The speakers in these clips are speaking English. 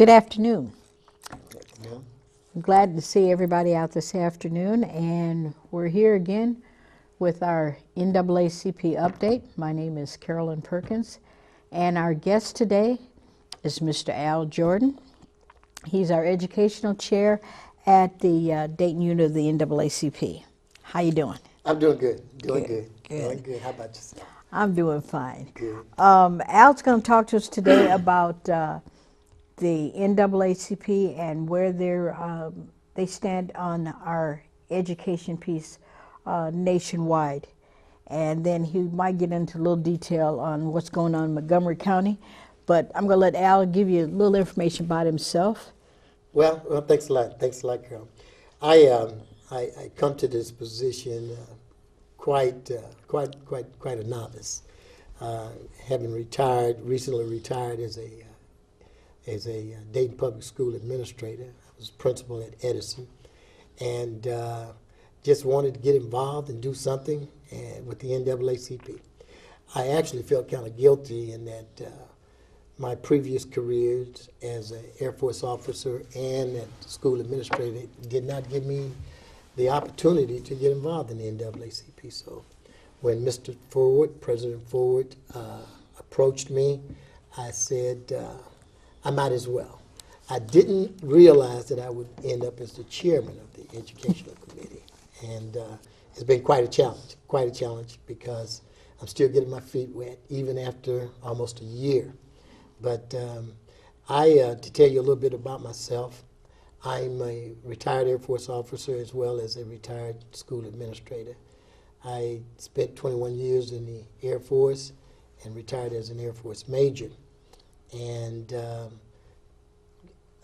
Good afternoon. Yeah. I'm glad to see everybody out this afternoon, and we're here again with our NAACP update. My name is Carolyn Perkins, and our guest today is Mr. Al Jordan. He's our educational chair at the Dayton unit of the NAACP. How you doing? I'm doing good. Doing Good, good. good. Doing good. How about yourself? I'm doing fine. Good. Al's going to talk to us today about the NAACP and where they stand on our education piece nationwide. And then he might get into a little detail on what's going on in Montgomery County. But I'm going to let Al give you a little information about himself. Well, thanks a lot. Thanks a lot, Carol. I come to this position quite a novice. Having recently retired as a Dayton Public School administrator. I was principal at Edison, and just wanted to get involved and do something with the NAACP. I actually felt kind of guilty in that my previous careers as an Air Force officer and as school administrator did not give me the opportunity to get involved in the NAACP. So when Mr. Forward, President Forward, approached me, I said, I might as well. I didn't realize that I would end up as the chairman of the Educational Committee. And it's been quite a challenge because I'm still getting my feet wet, even after almost a year. But to tell you a little bit about myself, I'm a retired Air Force officer as well as a retired school administrator. I spent 21 years in the Air Force and retired as an Air Force major. And a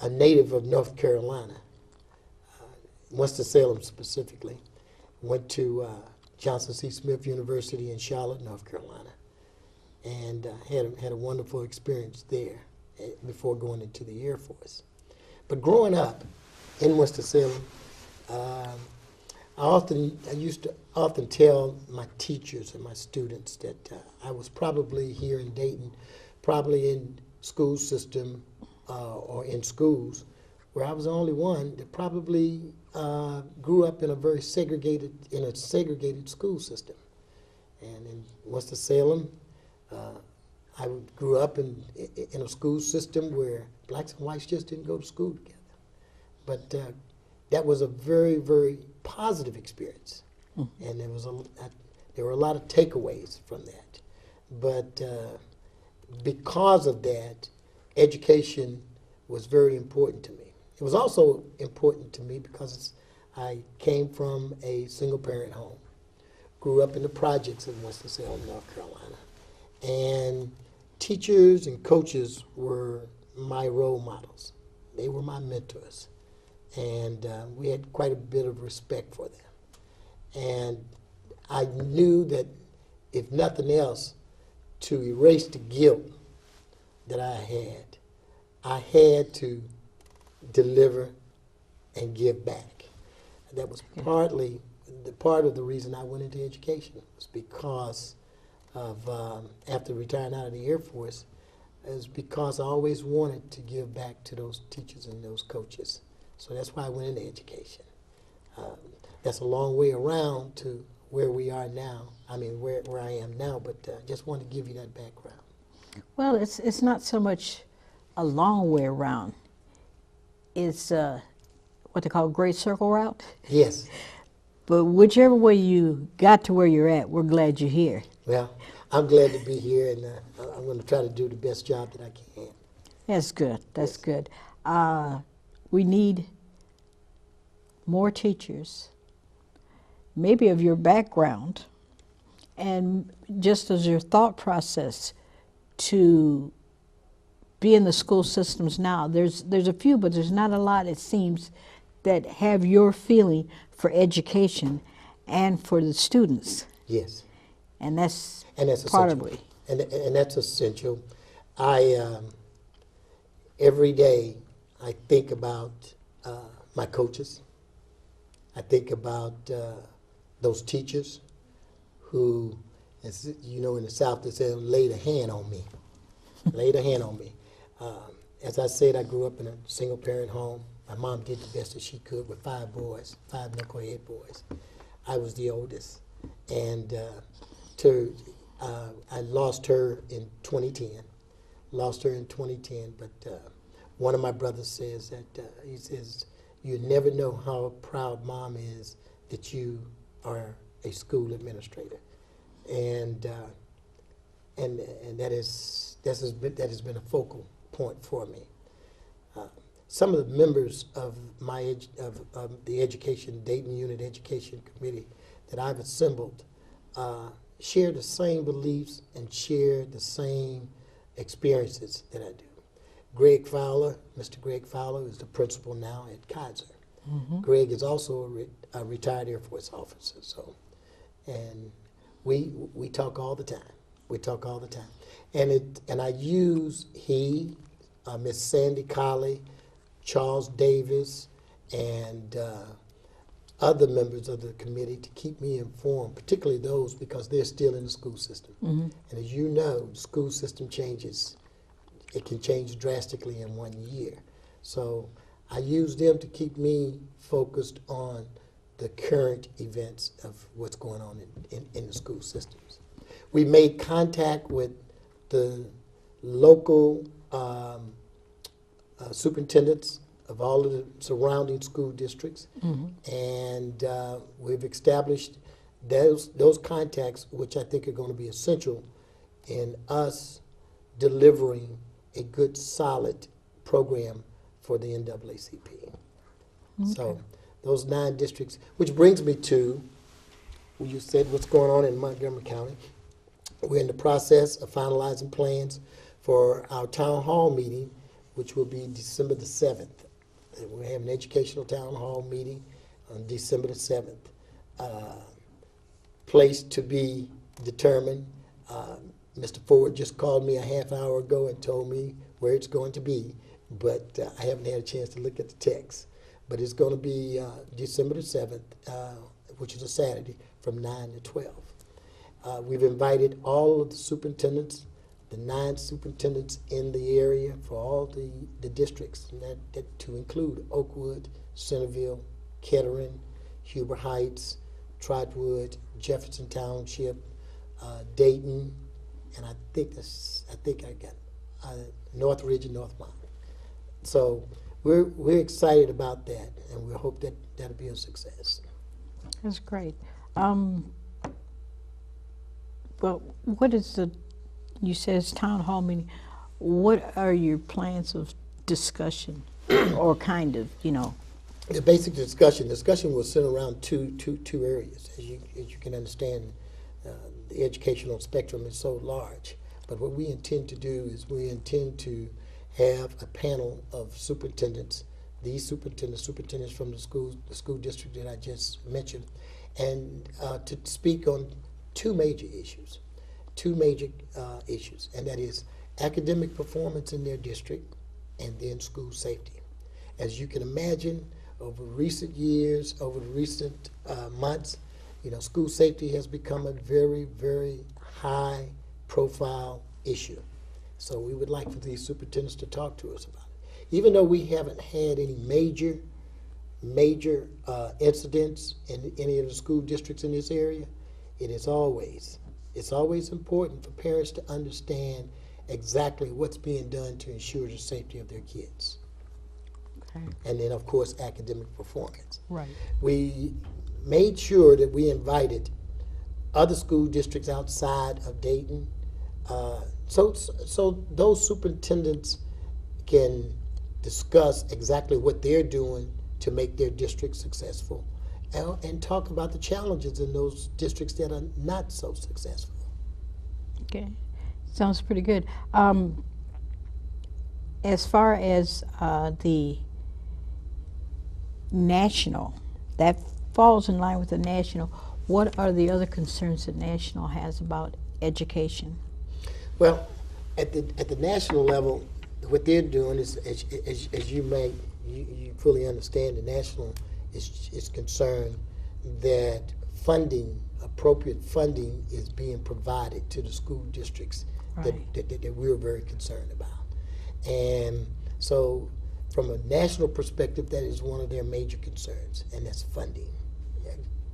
native of North Carolina, Winston-Salem specifically, went to Johnson C. Smith University in Charlotte, North Carolina, and had a wonderful experience there before going into the Air Force. But growing up in Winston-Salem, I used to often tell my teachers and my students that I was probably here in Dayton, probably in school system or in schools where I was the only one that probably grew up in a very segregated school system. And in Winston-Salem, I grew up in a school system where blacks and whites just didn't go to school together. But that was a very, very positive experience, and there were a lot of takeaways from that. But because of that, education was very important to me. It was also important to me because I came from a single-parent home, grew up in the projects in Winston-Salem, North Carolina, and teachers and coaches were my role models. They were my mentors, and we had quite a bit of respect for them. And I knew that if nothing else, to erase the guilt that I had to deliver and give back. And that was partly part of the reason I went into education, was because of, after retiring out of the Air Force, is because I always wanted to give back to those teachers and those coaches. So that's why I went into education. That's a long way around to where we are now. I mean, where I am now, but just wanted to give you that background. Well, it's not so much a long way around. It's what they call Great Circle Route. Yes. But whichever way you got to where you're at, we're glad you're here. Well, I'm glad to be here, and I'm going to try to do the best job that I can. That's good. That's Yes. good. We need more teachers, maybe of your background, and just as your thought process to be in the school systems now. There's a few, but there's not a lot, it seems, that have your feeling for education and for the students. Yes. And that's part of essential. it. And that's essential. Every day I think about my coaches. I think about those teachers who, as you know, in the South they say, laid a hand on me. Laid a hand on me. As I said, I grew up in a single-parent home. My mom did the best that she could with 5 boys, 5 knucklehead boys. I was the oldest, and I lost her in 2010. Lost her in 2010, but one of my brothers says that he says, "You never know how proud Mom is that you are a school administrator," and that has been a focal point for me. Some of the members of the Education Dayton Unit Education Committee that I've assembled share the same beliefs and share the same experiences that I do. Greg Fowler, Mr. Greg Fowler, is the principal now at Kaiser. Mm-hmm. Greg is also a retired Air Force officer, and we talk all the time. We talk all the time, and I use Miss Sandy Colley, Charles Davis, and other members of the committee to keep me informed, particularly those because they're still in the school system. Mm-hmm. And as you know, the school system changes. It can change drastically in 1 year. So I use them to keep me focused on the current events of what's going on in the school systems. We made contact with the local superintendents of all of the surrounding school districts, Mm-hmm. and we've established those contacts, which I think are going to be essential in us delivering a good, solid program for the NAACP. Okay. So those 9 districts, which brings me to, you said what's going on in Montgomery County. We're in the process of finalizing plans for our town hall meeting, which will be December the 7th. We have an educational town hall meeting on December the 7th. Place to be determined. Mr. Ford just called me a half hour ago and told me where it's going to be, but I haven't had a chance to look at the text. But it's going to be December the 7th, which is a Saturday, from 9 to 12. We've invited all of the superintendents, the 9 superintendents in the area for all the districts, and that to include Oakwood, Centerville, Kettering, Huber Heights, Trotwood, Jefferson Township, Dayton, and I think I got Northridge and Northmont. So we're excited about that, and we hope that that'll be a success. That's great. Well, what is you said it's town hall meeting. What are your plans of discussion or kind of, The basic discussion will center around two areas. As you can understand, the educational spectrum is so large. But what we intend to do is we intend to have a panel of superintendents, these superintendents from the school district that I just mentioned, and to speak on two major issues, and that is academic performance in their district and then school safety. As you can imagine, over recent years, over the recent months, school safety has become a very, very high profile issue. So we would like for these superintendents to talk to us about it. Even though we haven't had any major incidents in any of the school districts in this area, it's always important for parents to understand exactly what's being done to ensure the safety of their kids. Okay. And then, of course, academic performance. Right. We made sure that we invited other school districts outside of Dayton, so those superintendents can discuss exactly what they're doing to make their district successful, and talk about the challenges in those districts that are not so successful. Okay, sounds pretty good. As far as the national, that falls in line with the national. What are the other concerns that national has about education? Well, at the national level, what they're doing is, as you fully understand, the national is concerned that appropriate funding is being provided to the school districts. Right. that we're very concerned about. And So from a national perspective, that is one of their major concerns, and that's funding.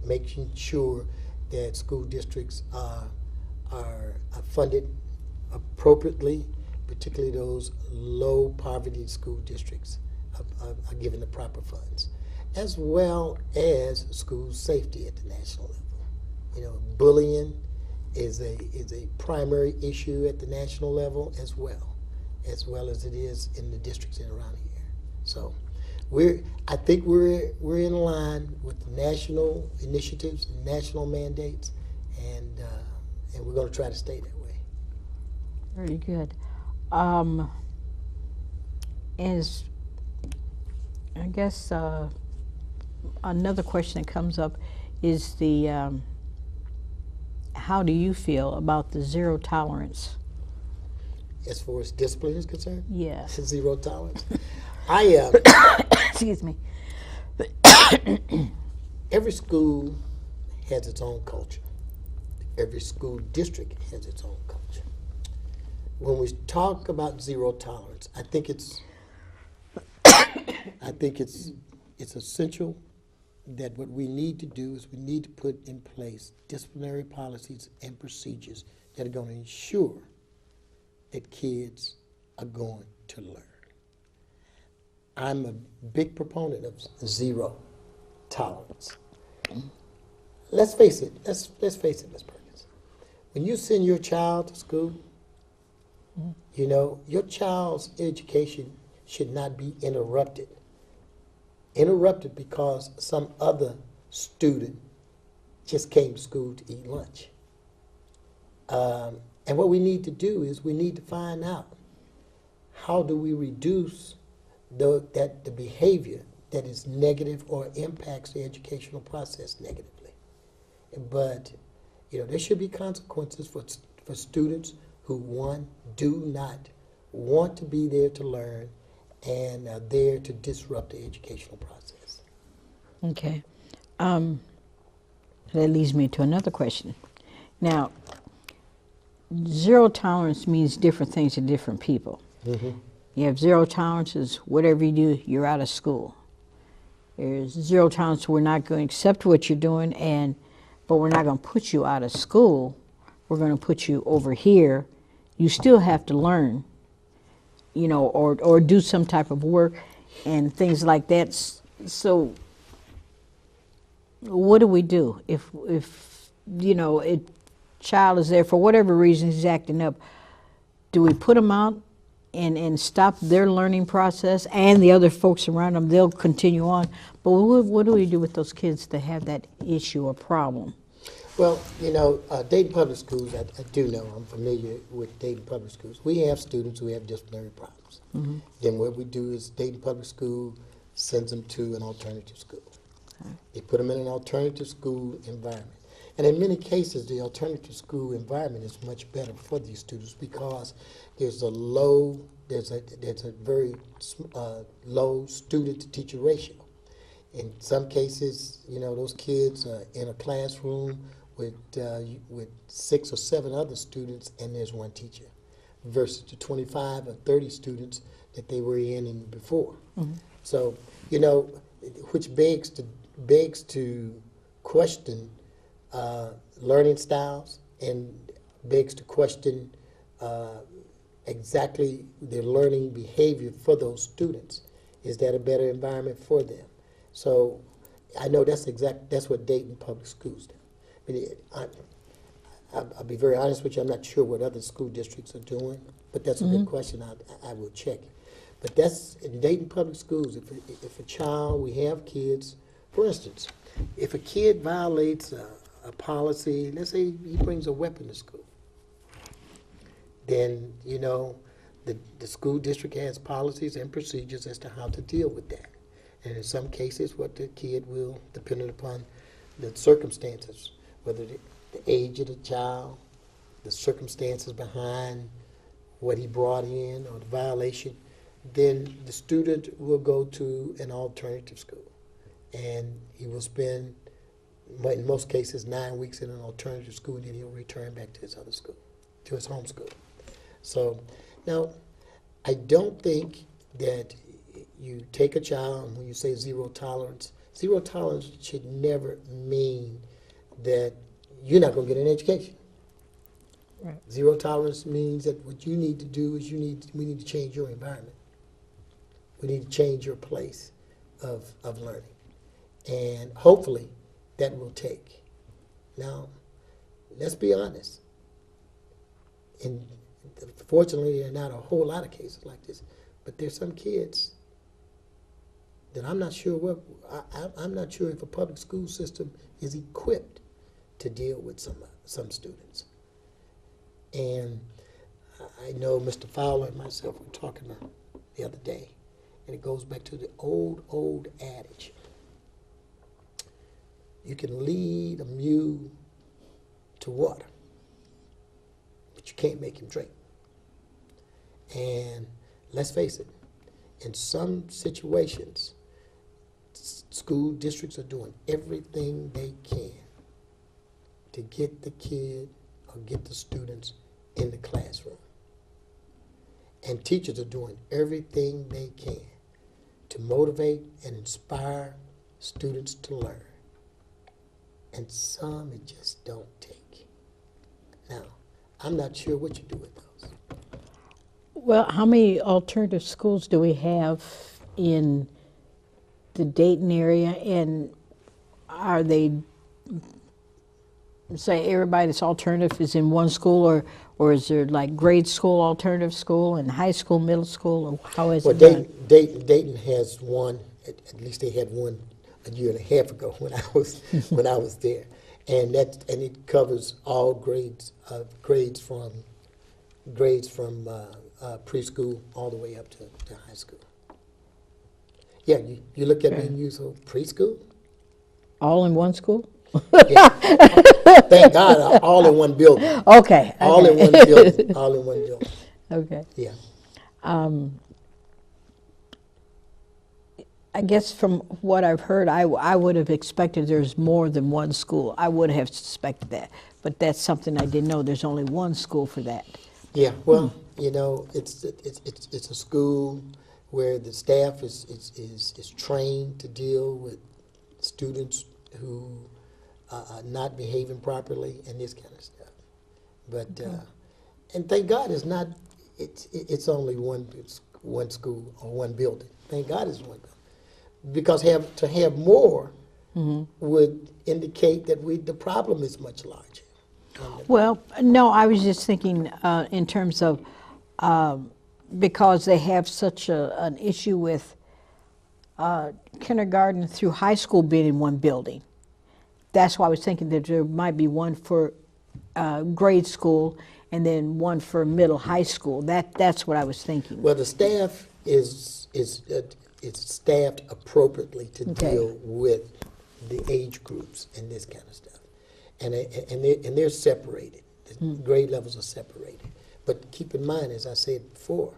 Making sure that school districts are funded appropriately, particularly those low poverty school districts are given the proper funds, as well as school safety at the national level. You know, bullying is a primary issue at the national level as well as it is in the districts in around here. So I think we're in line with national initiatives, national mandates, and we're going to try to stay that way. Very good. As I guess another question that comes up is the how do you feel about the zero tolerance? As far as discipline is concerned, Yes. zero tolerance. I Excuse me. every school has its own culture. Every school district has its own culture. When we talk about zero tolerance, I think it's essential that what we need to do is we need to put in place disciplinary policies and procedures that are going to ensure that kids are going to learn. I'm a big proponent of zero tolerance. Let's face it, Ms. Perkins. When you send your child to school, you know, your child's education should not be interrupted. Interrupted because some other student just came to school to eat lunch. And what we need to do is we need to find out how do we reduce the behavior that is negative or impacts the educational process negatively. But you know, there should be consequences for students who, one, do not want to be there to learn and are there to disrupt the educational process. Okay. That leads me to another question. Now, zero tolerance means different things to different people. Mm-hmm. You have zero tolerances, whatever you do, you're out of school. There's zero tolerance, we're not going to accept what you're doing, but we're not going to put you out of school. We're going to put you over here. You still have to learn, you know, or do some type of work and things like that. So what do we do if you know, a child is there for whatever reason he's acting up? Do we put them out and stop their learning process, and the other folks around them, they'll continue on? But what do we do with those kids that have that issue or problem? Well, you know, Dayton Public Schools, I do know, I'm familiar with Dayton Public Schools. We have students who have disciplinary problems. Mm-hmm. Then what we do is Dayton Public School sends them to an alternative school. Okay. They put them in an alternative school environment. And in many cases, the alternative school environment is much better for these students because there's a very low student-to-teacher ratio. In some cases, you know, those kids are in a classroom with 6 or 7 other students, and there's one teacher, versus the 25 or 30 students that they were in before. Mm-hmm. So, you know, which begs to question learning styles and begs to question exactly their learning behavior for those students. Is that a better environment for them? So I know that's what Dayton Public Schools do. I mean, I'll be very honest with you, I'm not sure what other school districts are doing, but that's a good question. I will check it. But that's in Dayton Public Schools. If a child, we have kids, for instance, if a kid violates a policy, let's say he brings a weapon to school, then, you know, the school district has policies and procedures as to how to deal with that. And in some cases, what the kid will, depending upon the circumstances, whether the age of the child, the circumstances behind what he brought in or the violation, then the student will go to an alternative school. And he will spend, in most cases, 9 weeks in an alternative school, and then he'll return back to his other school, to his home school. So now, I don't think that you take a child, and when you say zero tolerance should never mean that you're not going to get an education. Right. Zero tolerance means that what you need to do is we need to change your environment. We need to change your place of learning. And hopefully that will take. Now, let's be honest. And fortunately, there are not a whole lot of cases like this, but there's some kids that I'm not sure I'm not sure if a public school system is equipped to deal with some students. And I know Mr. Fowler and myself were talking the other day, and it goes back to the old adage. You can lead a mule to water, but you can't make him drink. And let's face it, in some situations, school districts are doing everything they can to get the kid or get the students in the classroom. And teachers are doing everything they can to motivate and inspire students to learn. And some it just don't take. Now, I'm not sure what you do with those. Well, how many alternative schools do we have in the Dayton area, and are they, say everybody that's alternative is in one school, or is there like grade school, alternative school, and high school, middle school, or how is it done? Dayton has one, at least they had one a year and a half ago when I was there, and it covers all grades from preschool all the way up to high school. Yeah, you look at me and you say preschool. All in one school? Yeah. Thank God, all in one building. Okay. All in one building. All in one building. Okay. Yeah. I guess from what I've heard, I would have expected there's more than one school. I would have suspected that, but that's something I didn't know. There's only one school for that. Yeah. Well, you know, it's a school where the staff is trained to deal with students who are not behaving properly and this kind of stuff. But and thank God it's only one school or one building. Thank God it's one building. Because to have more would indicate that the problem is much larger. Well, no, I was just thinking in terms of because they have such an issue with kindergarten through high school being in one building. That's why I was thinking that there might be one for grade school and then one for middle high school. That's what I was thinking. Well, the staff is staffed appropriately to deal with the age groups and this kind of stuff, and they're separated. The grade levels are separated. But keep in mind, as I said before,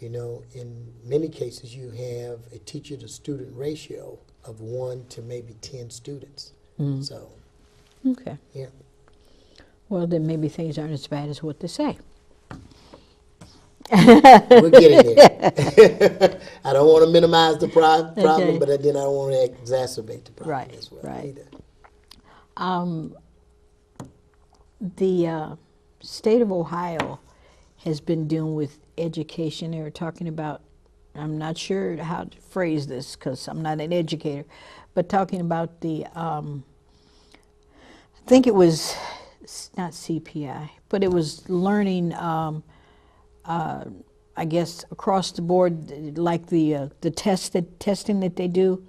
you know, in many cases you have a teacher-to-student ratio of 1 to maybe 10 students. So, okay. Yeah. Well, then maybe things aren't as bad as what they say. We're getting there. I don't want to minimize the problem, Okay. but then I don't want to exacerbate the problem Right, as well right. either. The state of Ohio has been dealing with education. They were talking about, I'm not sure how to phrase this because I'm not an educator, but talking about the, I think it was not CPI, but it was learning, I guess, across the board, like the testing that they do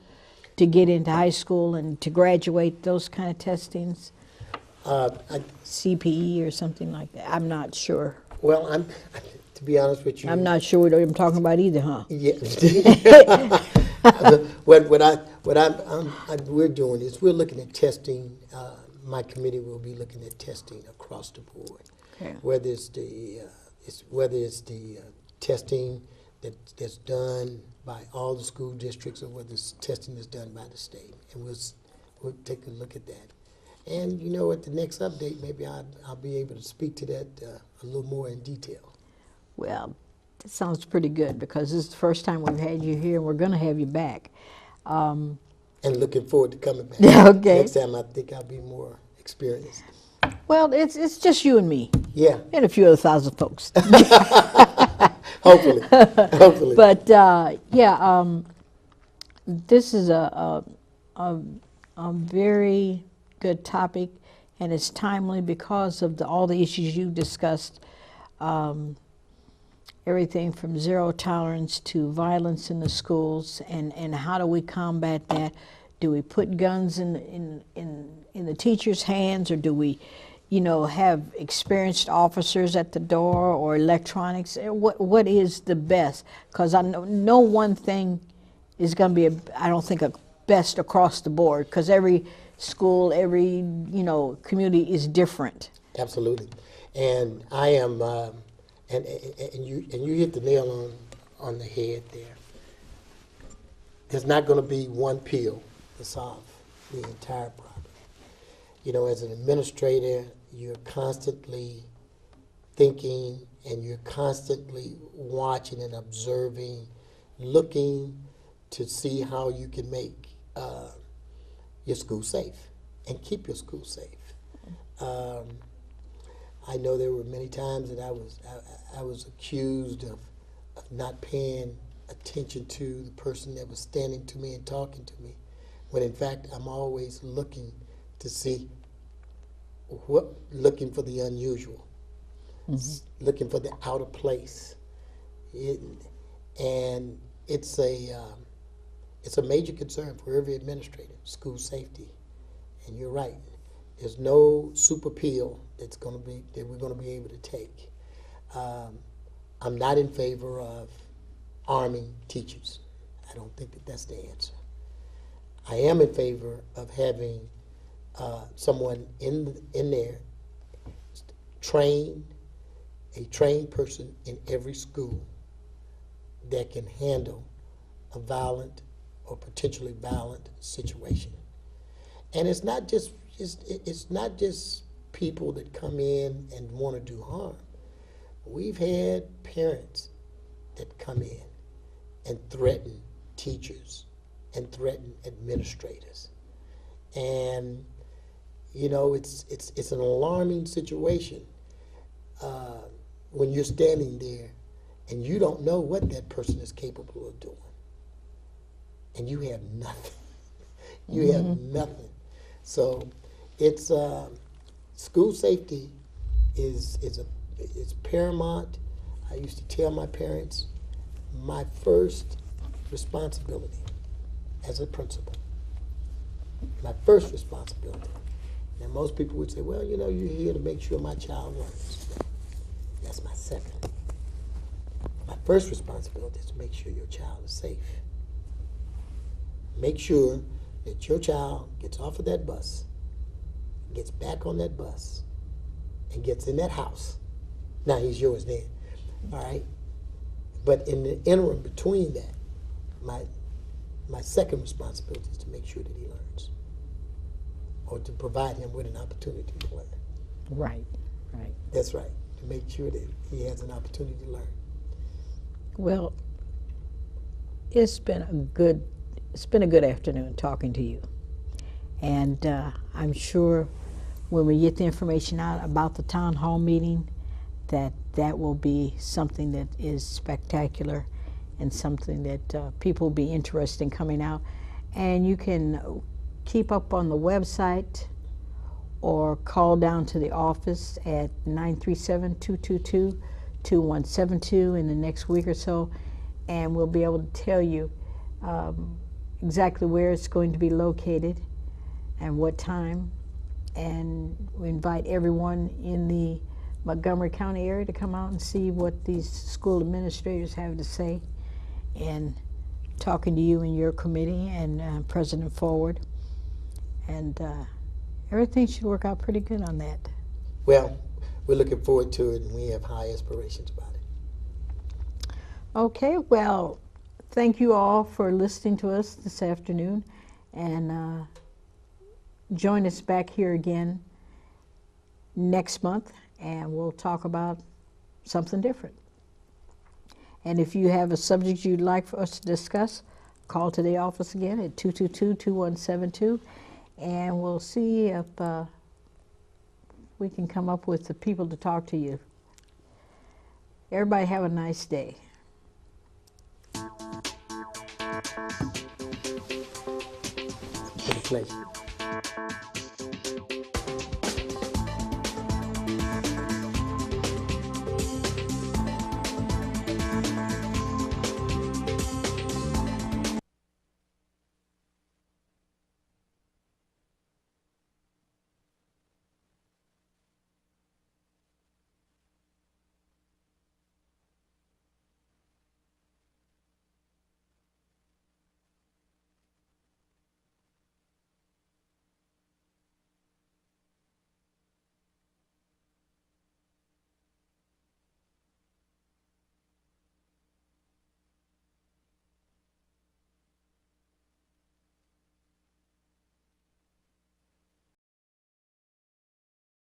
to get into high school and to graduate, those kind of testings. CPE or something like that. I'm not sure. Well, to be honest with you, I'm not sure what I'm talking about either, huh? Yeah. what we're doing is we're looking at testing. My committee will be looking at testing across the board, Okay. whether it's the testing that's done by all the school districts or whether it's testing that's done by the state, and we'll take a look at that. And you know, at the next update, maybe I'll be able to speak to that a little more in detail. Well, It sounds pretty good because this is the first time we've had you here, and we're going to have you back. And looking forward to coming back. Okay. Next time, I think I'll be more experienced. Well, it's just you and me. Yeah. And a few other thousand folks. Hopefully. Hopefully. But this is a very good topic, and it's timely because of all the issues you discussed. Everything from zero tolerance to violence in the schools, and how do we combat that? Do we put guns in the teachers' hands, or do we, have experienced officers at the door, or electronics? What is the best? Because I know no one thing is going to be, I don't think, a best across the board, because every school, every community is different. Absolutely, and I am, and you hit the nail on the head there. There's not going to be one pill to solve the entire problem. As an administrator, you're constantly thinking, and you're constantly watching and observing, looking to see how you can make your school safe and keep your school safe. I know there were many times that I was accused of not paying attention to the person that was standing to me and talking to me, when in fact I'm always looking to see looking for the unusual, looking for the out of place, and it's a major concern for every administrator, school safety. And you're right. There's no super pill that we're going to be able to take. I'm not in favor of arming teachers. I don't think that's the answer. I am in favor of having someone in there, a trained person in every school that can handle a violent or potentially violent situation. And it's not just people that come in and want to do harm. We've had parents that come in and threaten teachers and threaten administrators. And it's an alarming situation when you're standing there and you don't know what that person is capable of doing, and you have nothing. You have nothing. So it's school safety is paramount. I used to tell my parents, my first responsibility as a principal, my first responsibility. And most people would say, well, you're here to make sure my child learns. That's my second. My first responsibility is to make sure your child is safe. Make sure that your child gets off of that bus, gets back on that bus, and gets in that house. Now he's yours then, all right? But in the interim between that, my second responsibility is to make sure that he learns, or to provide him with an opportunity to learn. Right. That's right, to make sure that he has an opportunity to learn. Well, it's been a good afternoon talking to you, and I'm sure when we get the information out about the town hall meeting, that will be something that is spectacular and something that people will be interested in coming out. And you can keep up on the website or call down to the office at 937-222-2172 in the next week or so, and we'll be able to tell you exactly where it's going to be located and what time. And we invite everyone in the Montgomery County area to come out and see what these school administrators have to say, and talking to you and your committee and President Forward. And everything should work out pretty good on that. Well, we're looking forward to it, and we have high aspirations about it. Okay, well, thank you all for listening to us this afternoon, and join us back here again next month, and we'll talk about something different. And if you have a subject you'd like for us to discuss, call to the office again at 222-2172, and we'll see if we can come up with the people to talk to you. Everybody have a nice day. It's a pleasure.